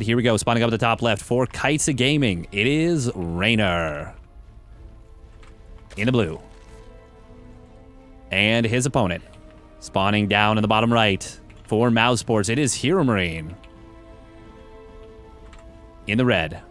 And here we go, spawning up at the top left for Kites of Gaming. It is Rainer. In the blue. And his opponent. Spawning down in the bottom right for Mouse Sports. It is Hero Marine. In the red.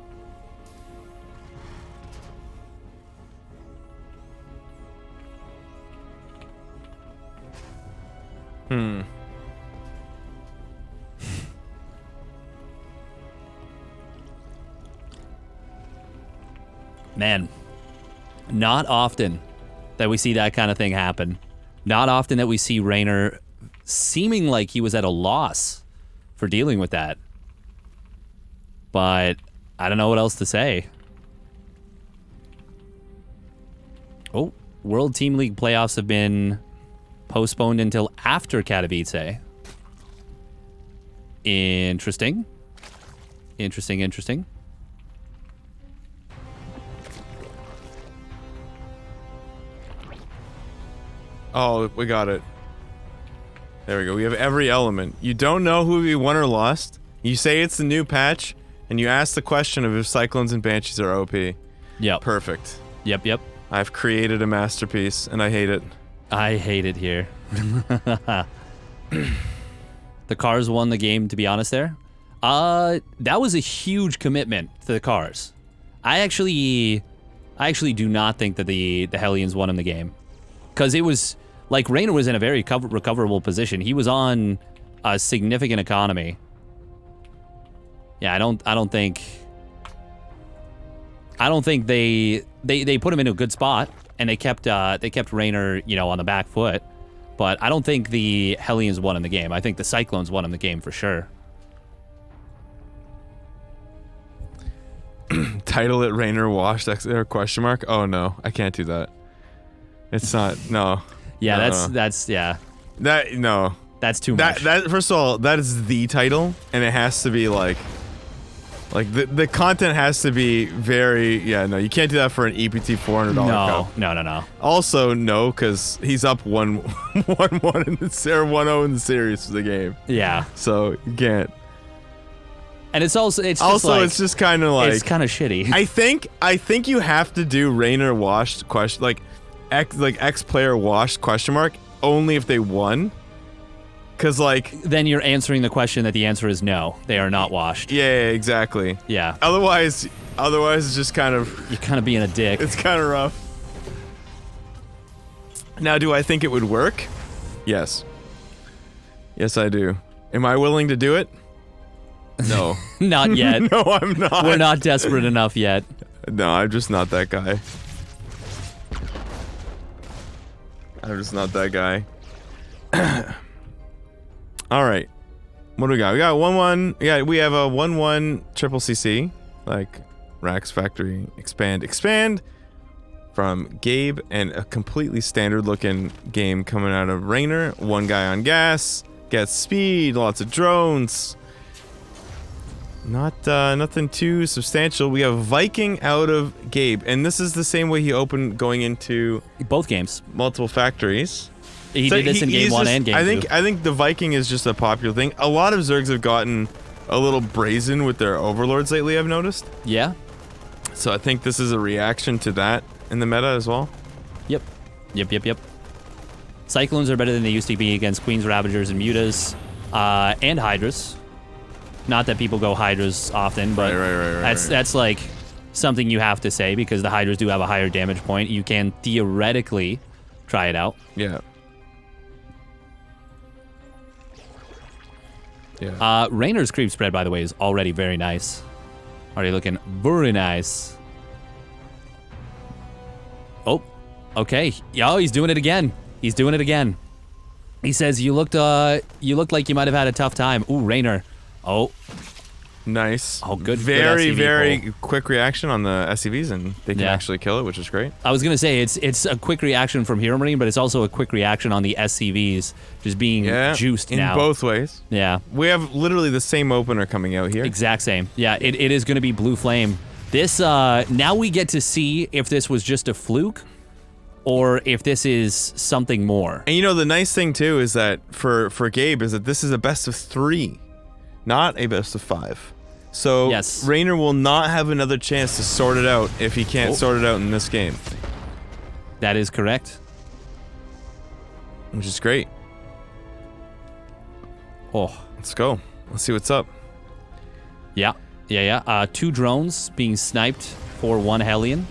Man, not often that we see that kind of thing happen. Not often that we see Rainer seeming like he was at a loss for dealing with that. But I don't know what else to say. Oh, World Team League playoffs have been postponed until after Katowice. Interesting. Interesting. Oh, we got it. There we go. We have every element. You don't know who we won or lost. You say it's the new patch, and you ask the question of if Cyclones and Banshees are OP. Yep. Perfect. Yep. I've created a masterpiece, and I hate it. I hate it here. The cars won the game, to be honest there. That was a huge commitment to the cars. I actually do not think that the Hellions won in the game. Because it was, like, Rainer was in a very recoverable position. He was on a significant economy. Yeah, I don't think they put him in a good spot, and they kept Rainer, you know, on the back foot. But I don't think the Hellions won in the game. I think the Cyclones won in the game for sure. Title it Rainer washed question mark. Oh no, I can't do that. It's not, no. Yeah, no. that's yeah. No. That's too much. That first of all, that is the title, and it has to be like the content has to be very, yeah, no, you can't do that for an EPT $400 cup. No. Also, no, because he's up 1-1 in the 1-0 in the series for the game. Yeah. So you can't. And it's just it's just kind of like, it's kind of shitty. I think you have to do Rainer washed question, like X player washed question mark only if they won. Cause like then you're answering the question that the answer is no, they are not washed. Yeah, exactly. Yeah. Otherwise it's just kind of, you're kind of being a dick. It's kind of rough. Now, do I think it would work? Yes. Yes, I do. Am I willing to do it? No. Not yet. No, I'm not. We're not desperate enough yet. No, I'm just not that guy. I'm just not that guy. All right. What do we got? We got 1-1. Yeah, we have a 1-1 triple CC, like Rax Factory expand from Gabe, and a completely standard looking game coming out of Rainer. One guy on gas, gets speed, lots of drones. Not nothing too substantial. We have Viking out of Gabe, and this is the same way he opened going into both games. Multiple factories. He did this in game 1 and game 2. I think the Viking is just a popular thing. A lot of Zergs have gotten a little brazen with their overlords lately, I've noticed. Yeah. So I think this is a reaction to that in the meta as well. Yep. Cyclones are better than they used to be against Queens, Ravagers, and Mutas, and Hydras. Not that people go Hydras often, but right. that's like something you have to say because the Hydras do have a higher damage point. You can theoretically try it out. Yeah. Rainer's creep spread, by the way, is already very nice. Already looking very nice. Oh, okay. Oh, he's doing it again. He says you looked like you might have had a tough time. Ooh, Rainer. Oh. Nice. Oh, good. Very, good very quick reaction on the SCVs, and they can actually kill it, which is great. I was gonna say it's a quick reaction from Hero Marine, but it's also a quick reaction on the SCVs just being juiced now. In both ways. Yeah. We have literally the same opener coming out here. Exact same. Yeah, it is gonna be Blue Flame. This now we get to see if this was just a fluke or if this is something more. And you know the nice thing too is that for Gabe is that this is a best of 3, not a best of 5. So Yes. Raynor will not have another chance to sort it out if he can't sort it out in this game. That is correct. Which is great. Oh. Let's go. Let's see what's up. Yeah. 2 drones being sniped for 1 Hellion.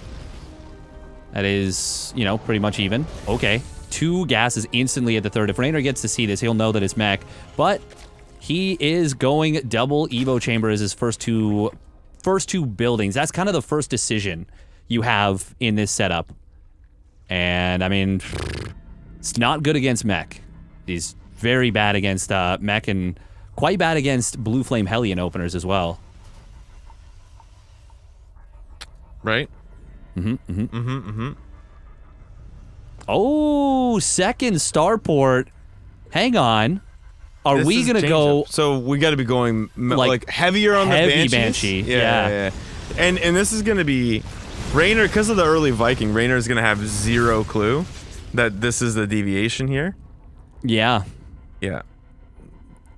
That is, you know, pretty much even. Okay. 2 gases instantly at the third. If Raynor gets to see this, he'll know that it's Mech. But he is going double Evo Chamber as his first two buildings. That's kind of the first decision you have in this setup. And, I mean, it's not good against Mech. He's very bad against Mech and quite bad against Blue Flame Hellion openers as well. Right? Oh, second starport. Hang on. Are we going to go... So we got to be going like heavier on the heavy Banshees? Banshee. Yeah. And this is going to be... Raynor, because of the early Viking, Raynor is going to have 0 clue that this is the deviation here. Yeah. Yeah.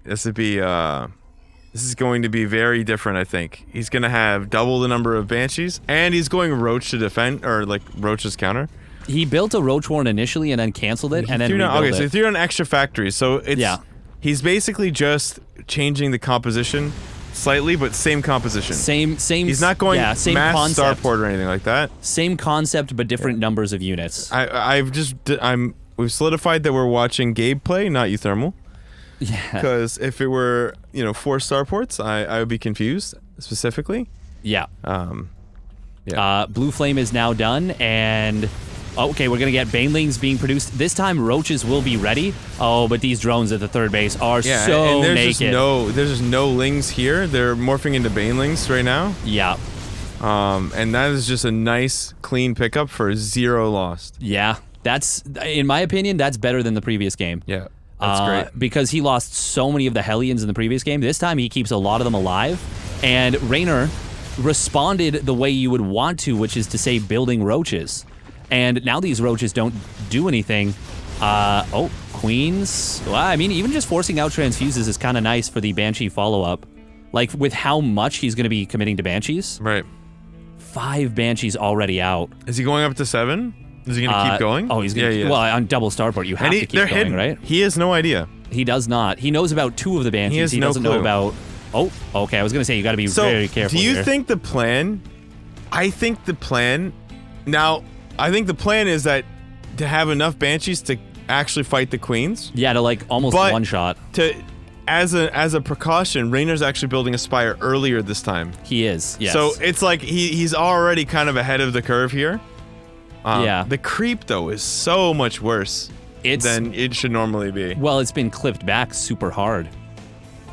This would be... This is going to be very different, I think. He's going to have double the number of Banshees, and he's going Roach to defend, or like Roach's counter. He built a Roach Warren initially and then canceled it, and then rebuilt it. So he threw down extra factories. So it's... Yeah. He's basically just changing the composition slightly, but same composition. Same. He's not going same mass concept. starport or anything like that. Same concept, but different numbers of units. We've solidified that we're watching Gabe play, not Euthermal. Yeah. Because if it were, 4 starports, I would be confused specifically. Yeah. Yeah. Blue Flame is now done, and okay, we're gonna get Banelings being produced. This time, Roaches will be ready. Oh, but these drones at the third base are so and there's naked. There's just no Lings here. They're morphing into Banelings right now. Yeah. And that is just a nice, clean pickup for 0 lost. Yeah. That's, in my opinion, that's better than the previous game. Yeah. That's great. Because he lost so many of the Hellions in the previous game. This time he keeps a lot of them alive. And Raynor responded the way you would want to, which is to say building Roaches. And now these Roaches don't do anything. Queens. Well, I mean, even just forcing out Transfuses is kind of nice for the Banshee follow-up. Like, with how much he's going to be committing to Banshees. Right. 5 Banshees already out. Is he going up to 7? Is he going to keep going? Oh, he's going to... Well, on double starport, you have to keep going, hidden. Right? He has no idea. He does not. He knows about 2 of the Banshees. He doesn't know about... Oh, okay. I was going to say, you got to be very careful do you here. think the plan... I think the plan is that to have enough Banshees to actually fight the Queens. Yeah, to like almost one-shot. As a precaution, Raynor's actually building a Spire earlier this time. He is, yes. So it's like he's already kind of ahead of the curve here. Yeah. The creep, though, is so much worse than it should normally be. Well, it's been clipped back super hard.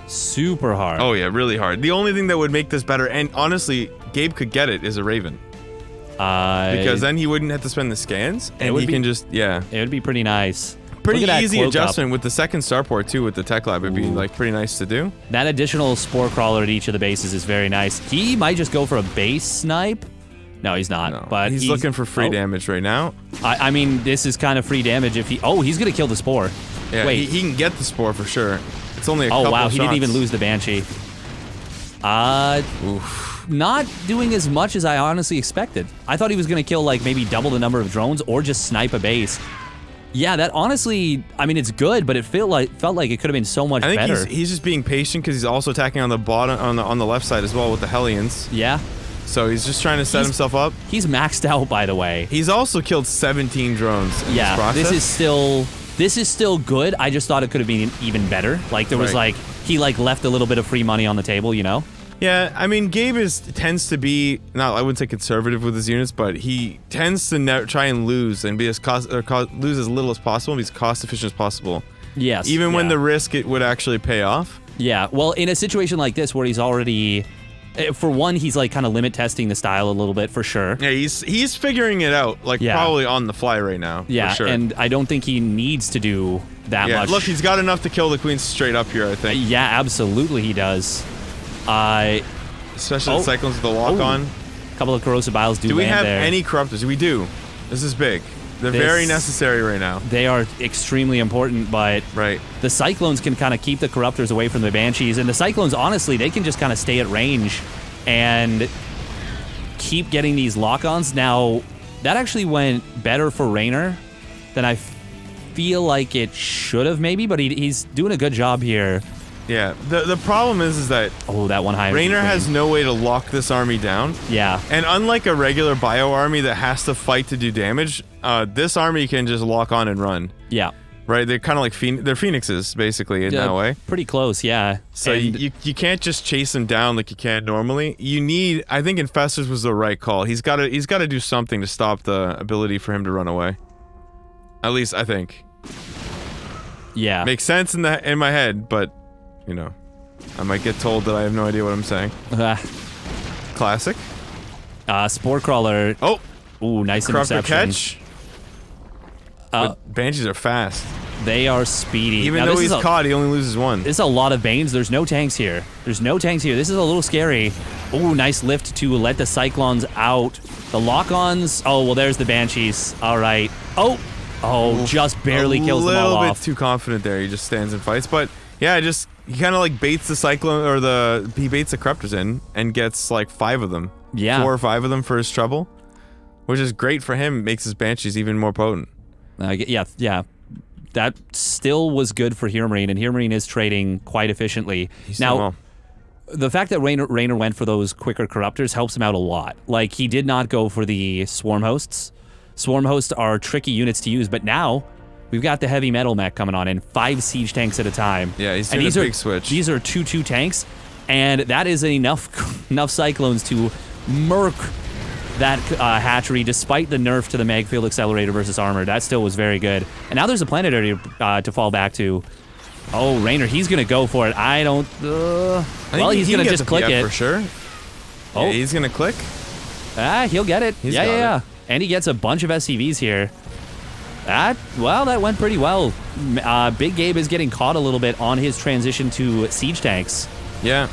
Super hard. Oh, yeah, really hard. The only thing that would make this better, and honestly, Gabe could get it, is a Raven. Because then he wouldn't have to spend the scans, and he can just, It would be pretty nice. Pretty easy adjustment with the second starport, too, with the Tech Lab. It'd be, like, pretty nice to do. That additional Spore Crawler at each of the bases is very nice. He might just go for a base snipe. No, he's not. No, but he's looking for free damage right now. I mean, this is kind of free damage if he... Oh, he's going to kill the Spore. Yeah, Wait. He can get the Spore for sure. It's only a couple wow, shots. He didn't even lose the Banshee. Not doing as much as I honestly expected. I thought he was going to kill, like, maybe double the number of drones or just snipe a base. Yeah, that honestly, I mean, it's good, but it felt like it could have been so much better. I think he's just being patient because he's also attacking on the bottom, on the left side as well with the Hellions. Yeah. So he's just trying to set himself up. He's maxed out, by the way. He's also killed 17 drones in this process. This is still good. I just thought it could have been even better. Like, there was, he left a little bit of free money on the table, you know? Yeah, I mean, Gabe tends to be, I wouldn't say conservative with his units, but he tends to try and lose and be lose as little as possible and be as cost efficient as possible. Yes. Even when the risk it would actually pay off. Yeah, well, in a situation like this where he's already... For one, he's like kind of limit testing the style a little bit for sure. Yeah, he's figuring it out, probably on the fly right now. Yeah, for sure. And I don't think he needs to do that much. Look, he's got enough to kill the Queens straight up here, I think. Yeah, absolutely he does. Especially the Cyclones with the lock-on. A couple of Corrosive Biles do land there. Do we have any Corruptors? We do. This is big. They're very necessary right now. They are extremely important, but Right. the Cyclones can kind of keep the Corruptors away from the Banshees, and the Cyclones, honestly, they can just kind of stay at range and keep getting these lock-ons. Now, that actually went better for Raynor than I feel like it should have, maybe, but he's doing a good job here. Yeah. The problem is that Oh, that one high. Raynor has no way to lock this army down. Yeah. And unlike a regular bio army that has to fight to do damage, this army can just lock on and run. Yeah. Right? They're kind of like they're phoenixes, basically, in that way. Pretty close, yeah. So you can't just chase them down like you can normally. You need, I think Infestors was the right call. He's got to do something to stop the ability for him to run away. At least I think. Yeah. Makes sense in my head, but you know, I might get told that I have no idea what I'm saying. Classic. Spore Crawler. Oh. Ooh, nice Corruptor interception. catch. But Banshees are fast. They are speedy. Even now, though he's caught, he only loses one. This is a lot of Banes. There's no tanks here. This is a little scary. Ooh, nice lift to let the Cyclones out. The lock-ons. Oh, well, there's the Banshees. All right. Oh, just barely kills them all A little bit off. too confident there. He just stands and fights. But yeah, he kind of like baits the Cyclone, or he baits the Corruptors in and gets like 5 of them. Yeah. 4 or 5 of them for his trouble, which is great for him. Makes his Banshees even more potent. Yeah. That still was good for Hero Marine, and Hero Marine is trading quite efficiently. Now, the fact that Raynor went for those quicker Corruptors helps him out a lot. Like, he did not go for the Swarm Hosts. Swarm Hosts are tricky units to use, but now we've got the Heavy Metal Mech coming on in 5 siege tanks at a time. Yeah, he's doing a big switch. These are 2-2 tanks, and that is enough Cyclones to murk that hatchery, despite the nerf to the Magfield Accelerator versus Armor. That still was very good. And now there's a planetary to fall back to. Oh, Raynor, he's going to go for it. I don't... well, he's going to just click it. For sure. Oh. Yeah, he's going to click. He'll get it. Yeah. And he gets a bunch of SCVs here. That went pretty well. Big Gabe is getting caught a little bit on his transition to siege tanks. Yeah.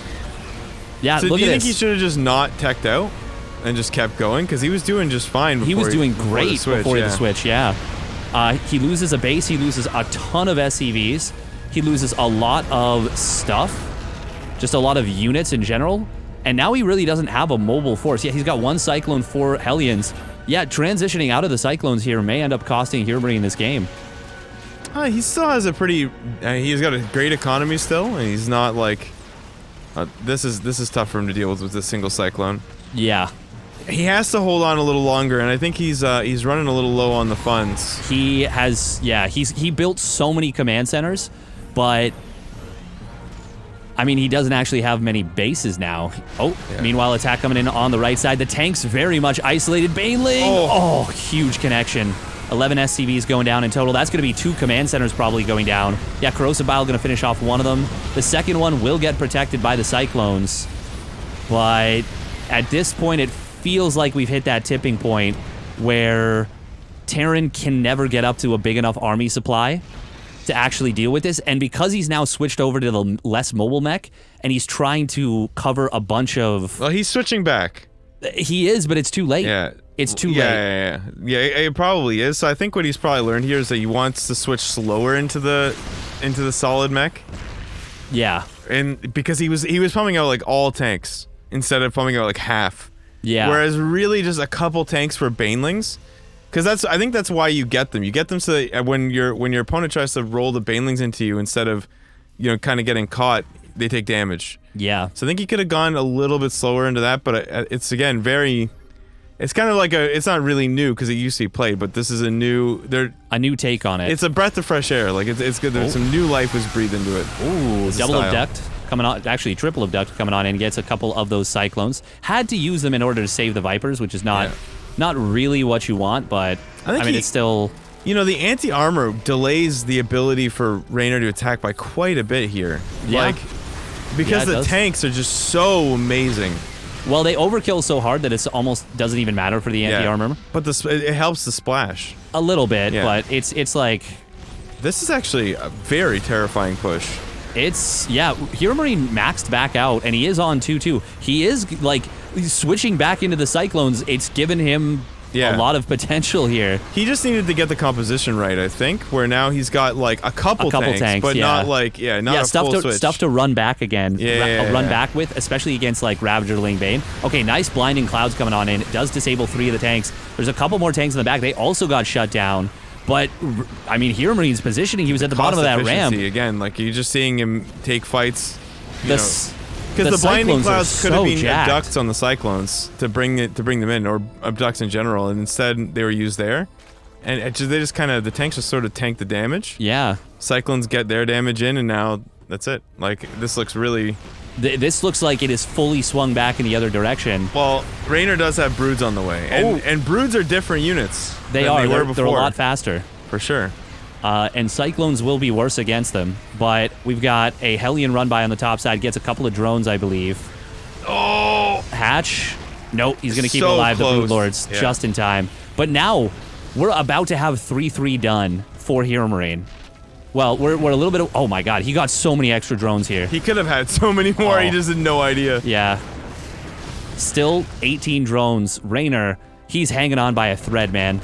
Yeah, so look at this. Do you think he should have just not teched out and just kept going? Because he was doing just fine before he was doing great before the switch, yeah. He loses a base. He loses a ton of SCVs. He loses a lot of stuff. Just a lot of units in general. And now he really doesn't have a mobile force. Yeah, he's got 1 Cyclone, 4 Hellions. Yeah, transitioning out of the Cyclones here may end up costing Hero Marine this game. He still has a pretty... he's got a great economy still, and he's not like... this is tough for him to deal with this single Cyclone. Yeah. He has to hold on a little longer, and I think he's running a little low on the funds. He has... Yeah, he built so many command centers, but... I mean, he doesn't actually have many bases now. Oh, yeah. Meanwhile, attack coming in on the right side. The tank's very much isolated. Baneling! Oh, huge connection. 11 SCVs going down in total. That's going to be 2 command centers probably going down. Yeah, Corrosive Bile going to finish off one of them. The second one will get protected by the Cyclones. But at this point, it feels like we've hit that tipping point where Terran can never get up to a big enough army supply to actually deal with this. And because he's now switched over to the less mobile mech, and he's trying to cover a bunch of... Well, he's switching back. He is, but it's too late. Yeah. It's too late. Yeah, it probably is. So I think what he's probably learned here is that he wants to switch slower into the solid mech. Yeah. And because he was pumping out like all tanks instead of pumping out like half. Yeah. Whereas really just a couple tanks for Banelings. Because I think that's why you get them. You get them so that when your opponent tries to roll the Banelings into you, instead of, kind of getting caught, they take damage. Yeah. So I think he could have gone a little bit slower into that, but it's again very. It's kind of like it's not really new because it used to be played, but this is a new take on it. It's a breath of fresh air. Like it's good. There's some new life was breathed into it. Ooh, double abduct coming on. Actually, triple abduct coming on and gets a couple of those Cyclones. Had to use them in order to save the Vipers, which is not really what you want, but I mean it's still. The anti-armor delays the ability for Raynor to attack by quite a bit here. Yeah. Because the tanks are just so amazing. Well, they overkill so hard that it almost doesn't even matter for the anti-armor. But it helps the splash. A little bit, but it's like... This is actually a very terrifying push. Hero Marine maxed back out, and he is on 2-2. He is, switching back into the Cyclones. It's given him Yeah. a lot of potential here. He just needed to get the composition right, I think. Where now he's got like a couple tanks, but yeah. not like not a full switch. Stuff to run back again. Run back with, especially against like Ravager, Ling Bane. Okay, nice blinding clouds coming on in. It does disable 3 of the tanks. There's a couple more tanks in the back. They also got shut down. But I mean, Hero Marine's positioning. He was at the bottom of that ramp. Again, like you're just seeing him take fights. Because the blinding clouds could have been jacked. abducts on the cyclones to bring them in, or abducts in general, and instead they were used there, and they just kind of the tanks just sort of tank the damage. Yeah, cyclones get their damage in, and now that's it. Like this looks really. This looks like it is fully swung back in the other direction. Well, Raynor does have broods on the way, and broods are different units. They are. They're a lot faster for sure. And Cyclones will be worse against them. But we've got a Hellion run by on the top side. Gets a couple of drones, I believe. Oh! Hatch. Nope, he's going to keep it alive, close. the Broodlords, just in time. But now, we're about to have 3-3 done for Hero Marine. Well, we're a little bit of... Oh my god, he got so many extra drones here. He could have had so many more, he just had no idea. Yeah. Still 18 drones. Raynor, he's hanging on by a thread, man.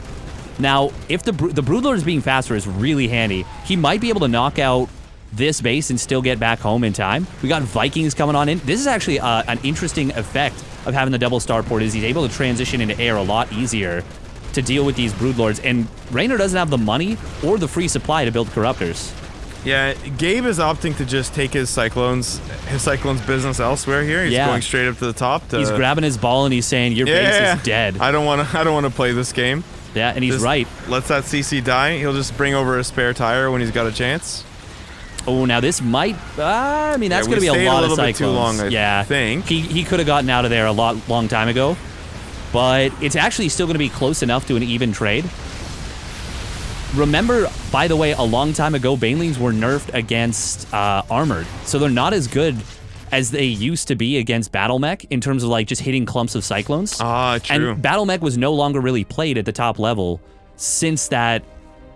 Now, if the Broodlords being faster is really handy, he might be able to knock out this base and still get back home in time. We got Vikings coming on in. This is actually an interesting effect of having the double starport, is he's able to transition into air a lot easier to deal with these Broodlords, and Raynor doesn't have the money or the free supply to build Corruptors. Yeah, Gabe is opting to just take his Cyclones business elsewhere here. He's going straight up to the top. He's grabbing his ball and he's saying, your base is dead. I don't want to play this game. Yeah, and he's right. Lets that CC die. He'll just bring over a spare tire when he's got a chance. Oh, now this might... I mean, that's going to be a lot of Cyclones. Bit too long, I think. He could have gotten out of there a long time ago. But it's actually still going to be close enough to an even trade. Remember, by the way, a long time ago, Banelings were nerfed against Armored. So they're not as good as they used to be against Battle Mech in terms of like just hitting clumps of Cyclones. Ah, true. And Battle Mech was no longer really played at the top level since that...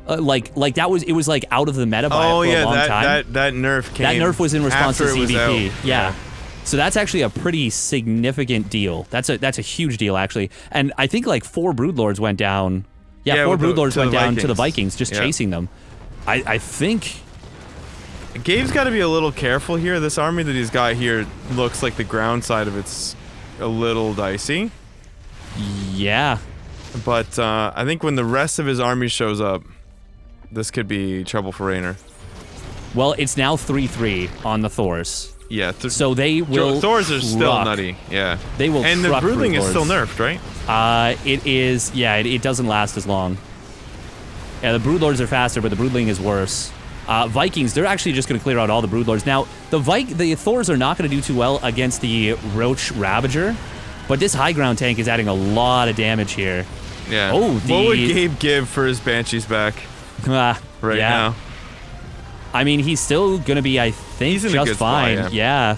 it was like out of the meta by for a long time. That nerf came. That nerf was in response to CVP. Yeah. So that's actually a pretty significant deal. That's a huge deal, actually. And I think like 4 Broodlords went down. Yeah, 4 Broodlords went down to the Vikings, just chasing them. I think... Gabe's got to be a little careful here. This army that he's got here looks like the ground side of it's a little dicey. Yeah. But I think when the rest of his army shows up, this could be trouble for Raynor. Well, it's now 3-3 on the Thors. Yeah. So they will Thors are still nutty. Yeah. They will And the Broodling is still nerfed, right? It is. Yeah, it doesn't last as long. Yeah, the Broodlords are faster, but the Broodling is worse. Vikings, they're actually just going to clear out all the Broodlords. Now, the Thors are not going to do too well against the Roach Ravager, but this high ground tank is adding a lot of damage here. Yeah. Oh, what would Gabe give for his Banshees back right now? I mean, he's still going to be, I think, just fine. Spot, yeah.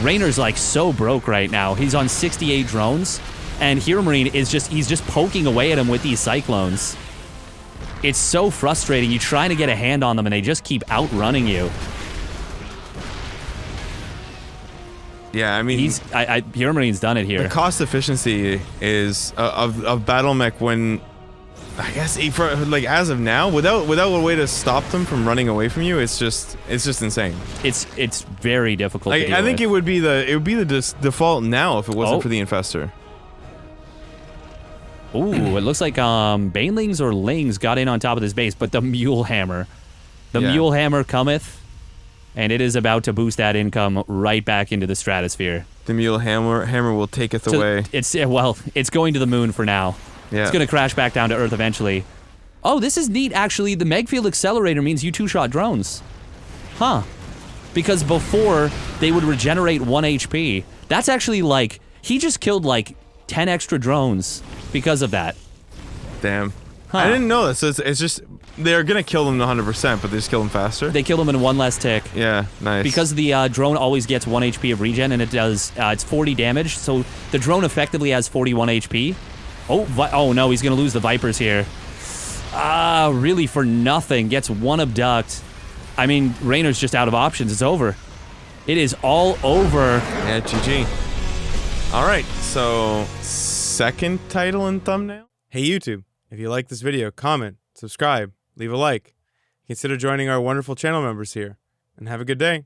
Raynor's like so broke right now. He's on 68 drones, and Hero Marine is he's just poking away at him with these Cyclones. It's so frustrating. You're trying to get a hand on them, and they just keep outrunning you. Yeah, I mean... Hero Marine's done it here. The cost efficiency is of Battle Mech when... I guess as of now, without a way to stop them from running away from you, it's just insane. It's very difficult. Like, I think it would be the default now if it wasn't for the Infestor. Ooh, it looks like Banelings or Lings got in on top of this base, but the Mule Hammer. Mule Hammer cometh, and it is about to boost that income right back into the stratosphere. The Mule Hammer will taketh away. It's going to the moon for now. Yeah. It's going to crash back down to Earth eventually. Oh, this is neat, actually. The Megfield Accelerator means you two-shot drones. Huh. Because before, they would regenerate 1 HP. That's actually like... He just killed like 10 extra drones because of that. Damn. Huh. I didn't know this. It's just... They're going to kill them 100%, but they just kill them faster? They kill them in 1 less tick. Yeah, nice. Because the drone always gets 1 HP of regen, and it does... it's 40 damage, so the drone effectively has 41 HP. Oh no, he's going to lose the Vipers here. Really for nothing. Gets 1 abduct. I mean, Raynor's just out of options. It's over. It is all over. Yeah, GG. All right, so second title in thumbnail? Hey YouTube, if you like this video, comment, subscribe, leave a like. Consider joining our wonderful channel members here, and have a good day.